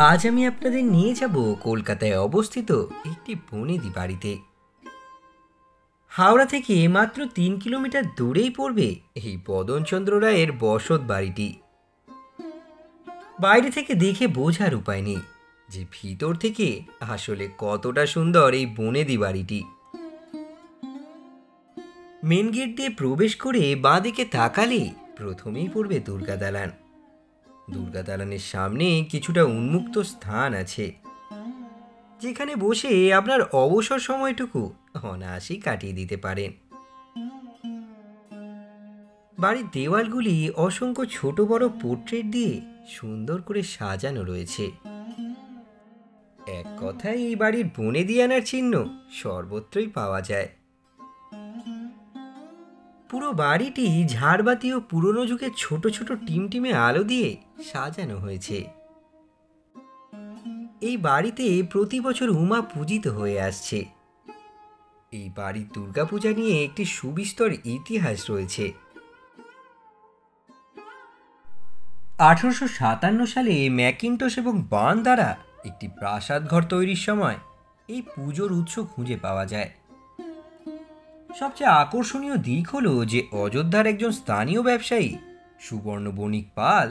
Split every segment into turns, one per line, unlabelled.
আজ আমি আপনাদের নিয়ে যাব কলকাতায় অবস্থিত একটি বনেদি বাড়িতে। হাওড়া থেকে মাত্র 3 কিলোমিটার দূরেই পড়বে এই বদনচন্দ্র রায়ের বসত বাড়িটি। বাইরে থেকে দেখে বোঝার উপায় নেই যে ভিতর থেকে আসলে কতটা সুন্দর এই বনেদি বাড়িটি। মেন গেট দিয়ে প্রবেশ করে বাঁদিকে তাকালে প্রথমেই পড়বে দুর্গা দালান। দুর্গা দালানের সামনে কিছুটা উন্মুক্ত স্থান আছে, যেখানে বসে আপনার অবসর সময়টুকু অনায়াসেই কাটিয়ে দিতে পারেন। বাড়ির দেওয়ালগুলি অসংখ্য ছোট বড় পোর্ট্রেট দিয়ে সুন্দর করে সাজানো রয়েছে। এক কথায় এই বাড়ির বনেদি আনার চিহ্ন সর্বত্রই পাওয়া যায়। পুরো বাড়িটি ঝাড়বাতি ও পুরনো যুগের ছোট ছোট টিমটিমে আলো দিয়ে সাজানো হয়েছে। এই বাড়িতে প্রতি বছর উমা পূজিত হয়ে আসছে। এই বাড়ির দুর্গাপূজা নিয়ে একটি সুবিস্তর ইতিহাস রয়েছে। 1857 সালে ম্যাকিন্টশ এবং বার্ন দ্বারা একটি প্রাসাদ ঘর তৈরির সময় এই পুজোর উৎস খুঁজে পাওয়া যায়। সবচেয়ে আকর্ষণীয় দিক হলো যে অযোধ্যার একজন স্থানীয় ব্যবসায়ী সুবর্ণ বণিক পাল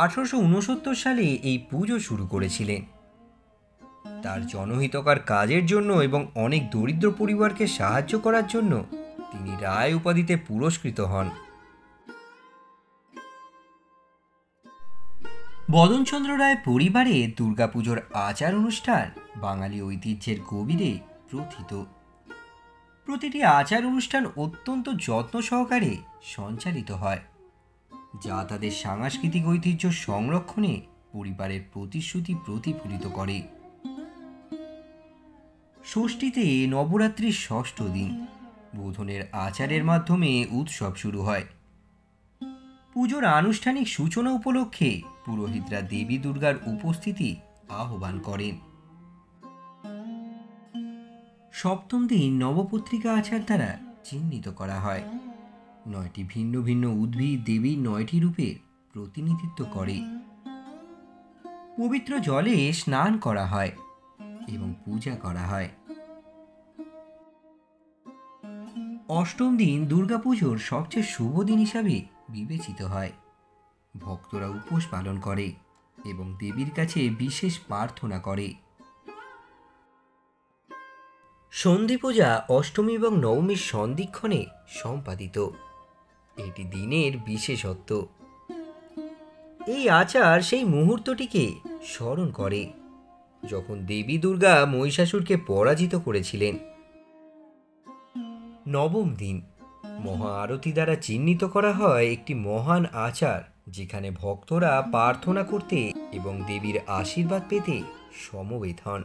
1869 সালে এই পুজো শুরু করেছিলেন। তার জনহিতকর কাজের জন্য এবং অনেক দরিদ্র পরিবারকে সাহায্য করার জন্য তিনি রায় উপাধিতে পুরস্কৃত হন। বদনচন্দ্র রায় পরিবারে দুর্গাপুজোর আচার অনুষ্ঠান বাঙালি ঐতিহ্যের গভীরে প্রথিত। প্রতিটি আচার অনুষ্ঠান অত্যন্ত যত্ন সহকারে সঞ্চালিত হয়, যা তাদের সাংস্কৃতিক ঐতিহ্য সংরক্ষণে পরিবারের প্রতিশ্রুতি প্রতিফলিত করে। ষষ্ঠীতে নবরাত্রির ষষ্ঠ দিন বোধনের আচারের মাধ্যমে উৎসব শুরু হয়। পুজোর আনুষ্ঠানিক সূচনা উপলক্ষে পুরোহিতরা দেবী দুর্গার উপস্থিতি আহ্বান করেন। সপ্তম দিন নবপত্রিকা আচার দ্বারা চিহ্নিত করা হয়। 9টি ভিন্ন ভিন্ন উদ্ভিদ দেবীর 9টি রূপের প্রতিনিধিত্ব করে। পবিত্র জলে স্নান করা হয় এবং পূজা করা হয়। অষ্টম দিন দুর্গাপুজোর সবচেয়ে শুভ দিন হিসাবে বিবেচিত হয়। ভক্তরা উপোস পালন করে এবং দেবীর কাছে বিশেষ প্রার্থনা করে। সন্ধি পূজা অষ্টমী এবং নবমীর সন্ধিক্ষণে সম্পাদিত। এটি দিনের বিশেষত্ব। এই আচার সেই মুহূর্তটিকে স্মরণ করে যখন দেবী দুর্গা মহিষাসুরকে পরাজিত করেছিলেন। নবম দিন মহা আরতি দ্বারা চিহ্নিত করা হয় একটি মহান আচার, যেখানে ভক্তরা প্রার্থনা করতে এবং দেবীর আশীর্বাদ পেতে সমবেত হন।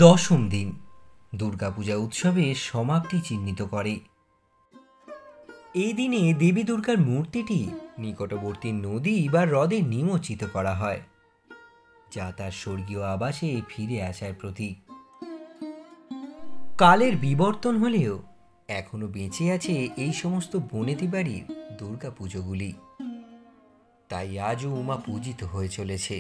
দশম দিন দুর্গাপূজা উৎসবের সমাপ্তি চিহ্নিত করে। এই দিনে দেবী দুর্গার মূর্তিটি নিকটবর্তী নদী বা হ্রদে নিমজ্জিত করা হয়, যা তার স্বর্গীয় আবাসে ফিরে আসার প্রতীক। কালের বিবর্তন হলেও এখনো বেঁচে আছে এই সমস্ত বনেদি বাড়ির দুর্গাপুজোগুলি, তাই আজও উমা পূজিত হয়ে চলেছে।